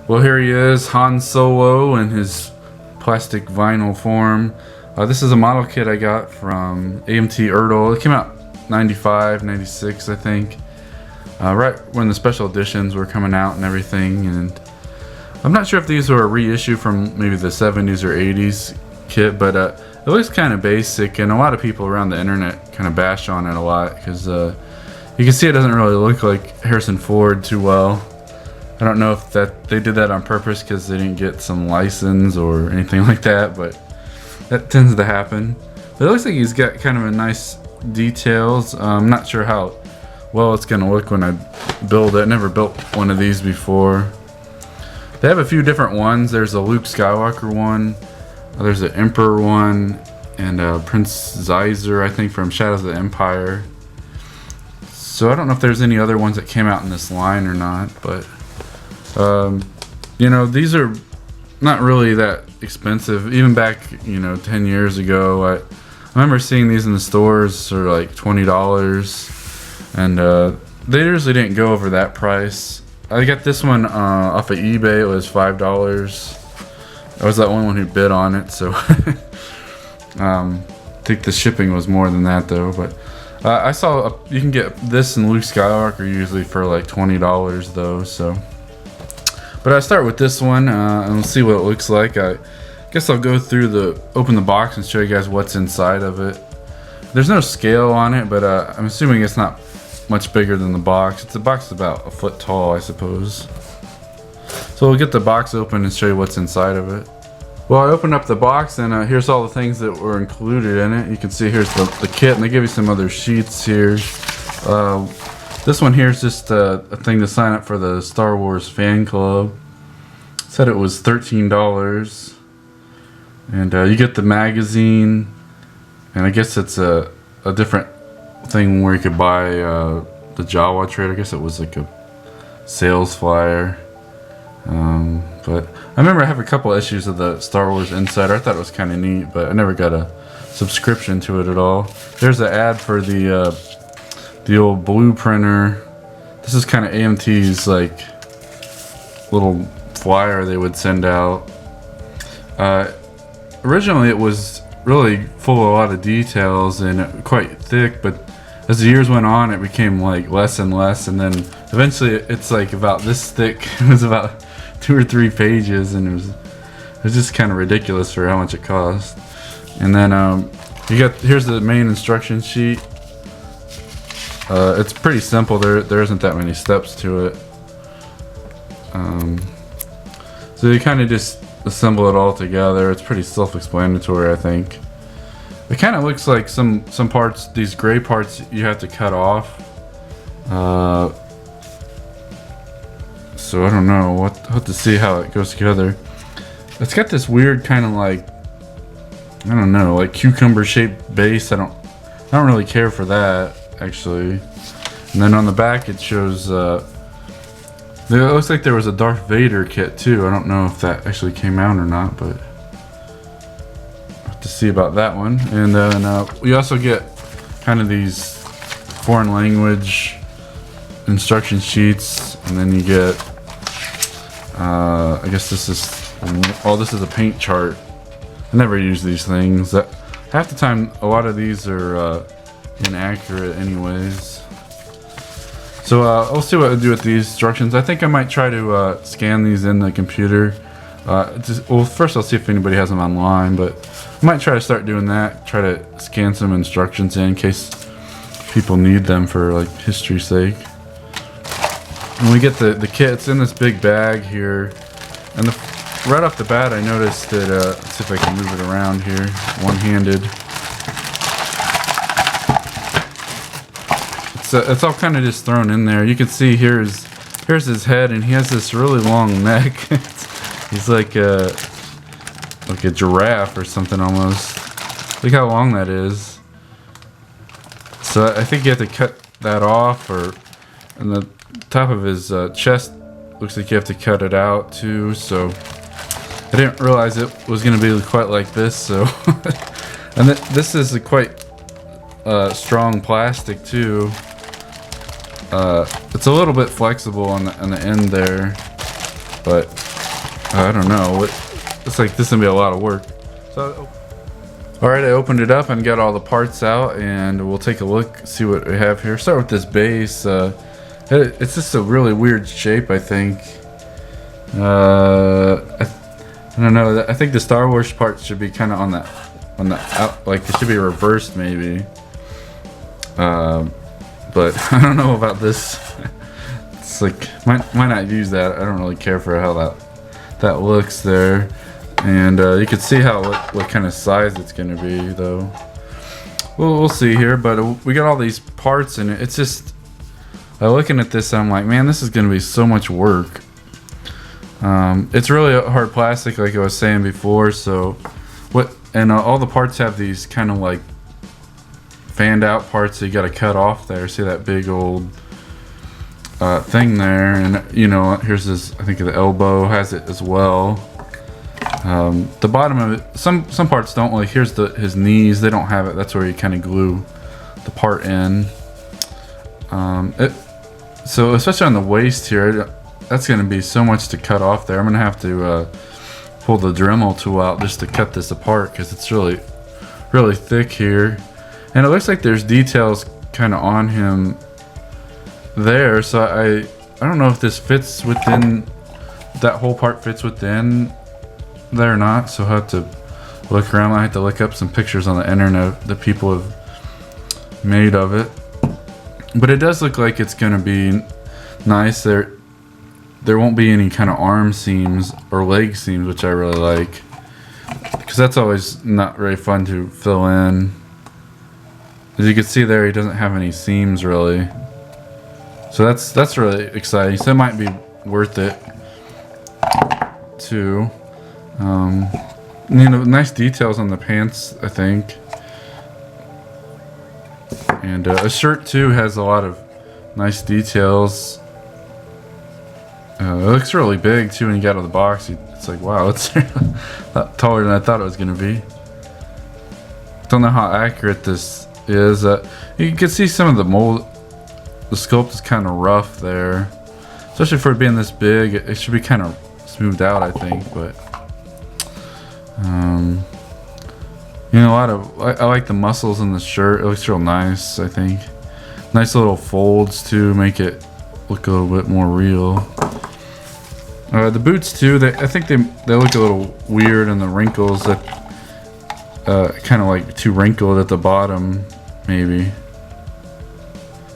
Well, here he is, Han Solo in his plastic vinyl form. This is a model kit I got from AMT ERTL. It came out 95, 96, I think. Right when the special editions were coming out and everything. And I'm not sure if these were a reissue from maybe the 70s or 80s kit, but it looks kind of basic, and a lot of people around the internet kind of bash on it a lot because you can see it doesn't really look like Harrison Ford too well. I don't know if that they did that on purpose because they didn't get some license or anything like that, but that tends to happen. But it looks like he's got kind of a nice details. I'm not sure how well it's gonna look when I build it. I never built one of these before. They have a few different ones. There's a Luke Skywalker one, there's an Emperor one, and Prince Zyzer, I think, from Shadows of the Empire. So I don't know if there's any other ones that came out in this line or not, but you know, these are not really that expensive. Even back, 10 years ago, I remember seeing these in the stores for like $20, and they usually didn't go over that price. I got this one off of eBay. It was $5. I was the only one who bid on it, so I think the shipping was more than that though. But I saw you can get this and Luke Skywalker usually for like $20 though. So, but I start with this one and we'll see what it looks like. I guess I'll go through open the box and show you guys what's inside of it. There's no scale on it, but I'm assuming it's not much bigger than the box. The box is about a foot tall, I suppose. So we'll get the box open and show you what's inside of it. Well, I opened up the box and here's all the things that were included in it. You can see here's the kit, and they give you some other sheets here. This one here is just a thing to sign up for the Star Wars fan club. Said it was $13, and you get the magazine, and I guess it's a different thing where you could buy the Jawa trade. I guess it was like a sales flyer. But I remember I have a couple issues of the Star Wars Insider. I thought it was kind of neat, but I never got a subscription to it at all. There's an ad for the old blue printer. This is kind of AMT's like little flyer they would send out. Originally it was really full of a lot of details and quite thick, but as the years went on it became like less and less, and then eventually it's like about this thick. It was about 2 or 3 pages, and it was just kind of ridiculous for how much it cost. And then here's the main instruction sheet. It's pretty simple. There isn't that many steps to it. So you kind of just assemble it all together. It's pretty self-explanatory, I think. It kind of looks like some parts, these gray parts, you have to cut off. So I don't know what to see how it goes together. It's got this weird kind of like, I don't know, like cucumber shaped base. I don't really care for that actually. And then on the back it shows it looks like there was a Darth Vader kit too. I don't know if that actually came out or not, but I'll have to see about that one. And then we also get kind of these foreign language instruction sheets, and then you get I guess this is a paint chart. I never use these things. Half the time a lot of these are inaccurate anyways. So I'll see what I do with these instructions. I think I might try to scan these in the computer. Well, first I'll see if anybody has them online, but I might try to start doing that. Try to scan some instructions in case people need them for like history's sake. And we get the kit. It's in this big bag here, and right off the bat I noticed that let's see if I can move it around here one-handed. It's all kind of just thrown in there. You can see here's his head, and he has this really long neck. He's like a giraffe or something almost. Look how long that is. So I think you have to cut that off, and the top of his chest looks like you have to cut it out too. So I didn't realize it was going to be quite like this. So and this is a quite strong plastic too. It's a little bit flexible on the end there, but I don't know. It's like this is gonna be a lot of work. So, all right, I opened it up and got all the parts out, and we'll take a look, see what we have here. Start with this base. It's just a really weird shape, I think. I don't know. I think the Star Wars part should be kind of on the out, like it should be reversed maybe. But I don't know about this. It's like might not use that. I don't really care for how that looks there. And you can see what kind of size it's gonna be though. We'll see here. But we got all these parts, and it's just looking at this, I'm like, man, this is gonna be so much work. It's really a hard plastic, like I was saying before. So all the parts have these kind of like fanned out parts that you got to cut off there. See that big old thing there, and you know, here's this. I think the elbow has it as well. The bottom of it, some parts don't. Like here's his knees, they don't have it. That's where you kind of glue the part in. So especially on the waist here, that's going to be so much to cut off there. I'm going to have to pull the Dremel tool out just to cut this apart because it's really thick here. And it looks like there's details kind of on him there. So I don't know if this fits within, that whole part fits within there or not. So I have to look around. I have to look up some pictures on the internet that people have made of it. But it does look like it's going to be nice. There won't be any kind of arm seams or leg seams, which I really like, because that's always not very fun to fill in. As you can see there, he doesn't have any seams really, so that's really exciting. So it might be worth it too. You know, nice details on the pants, I think, and a shirt too has a lot of nice details. It looks really big too when you get out of the box. It's like, wow, it's a lot taller than I thought it was going to be. Don't know how accurate this is. You can see some of the mold. The sculpt is kind of rough there, especially for it being this big. It should be kind of smoothed out, I think. But you know, I like the muscles in the shirt. It looks real nice, I think. Nice little folds too, make it look a little bit more real. The boots too, I think they look a little weird, and the wrinkles that kind of like too wrinkled at the bottom maybe,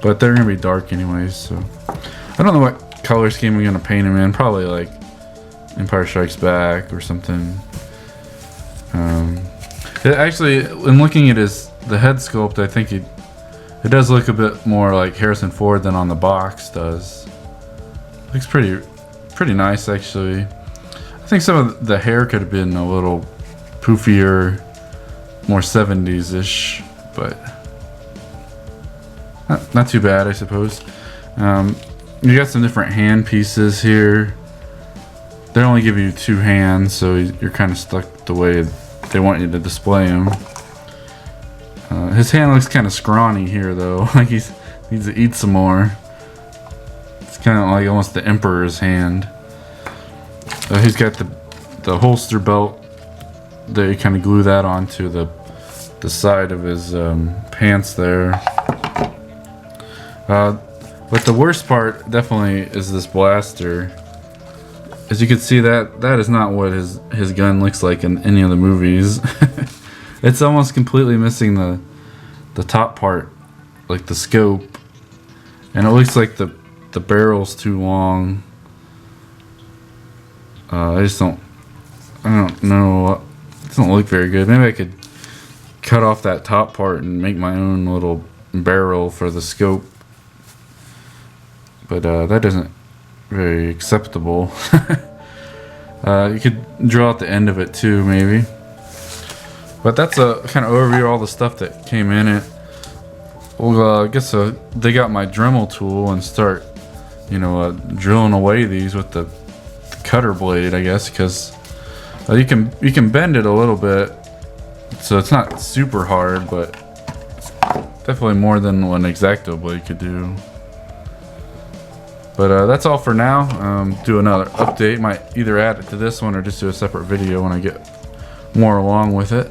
but they're gonna be dark anyways. So I don't know what color scheme I'm gonna paint them in. Probably like Empire Strikes Back or something. Actually, in looking at the head sculpt, I think it does look a bit more like Harrison Ford than on the box does. Looks pretty nice actually. I think some of the hair could have been a little poofier, more 70s-ish, but not too bad, I suppose. You got some different hand pieces here. They only give you 2 hands, so you're kind of stuck the way they want you to display him. His hand looks kind of scrawny here though, like he needs to eat some more. It's kind of like almost the Emperor's hand. He's got the holster belt. There, you kind of glue that onto the side of his pants there. But the worst part definitely is this blaster. As you can see, that is not what his gun looks like in any of the movies. It's almost completely missing the top part, like the scope, and it looks like the barrel's too long. I don't know. It doesn't look very good. Maybe I could cut off that top part and make my own little barrel for the scope. But that isn't very acceptable. You could draw out the end of it too, maybe. But that's a kind of overview of all the stuff that came in it. Well, I guess they got my Dremel tool and start, you know, drilling away these with the cutter blade, I guess, because you can bend it a little bit, so it's not super hard, but it's definitely more than what an X-Acto blade could do. But that's all for now. Do another update. Might either add it to this one or just do a separate video when I get more along with it.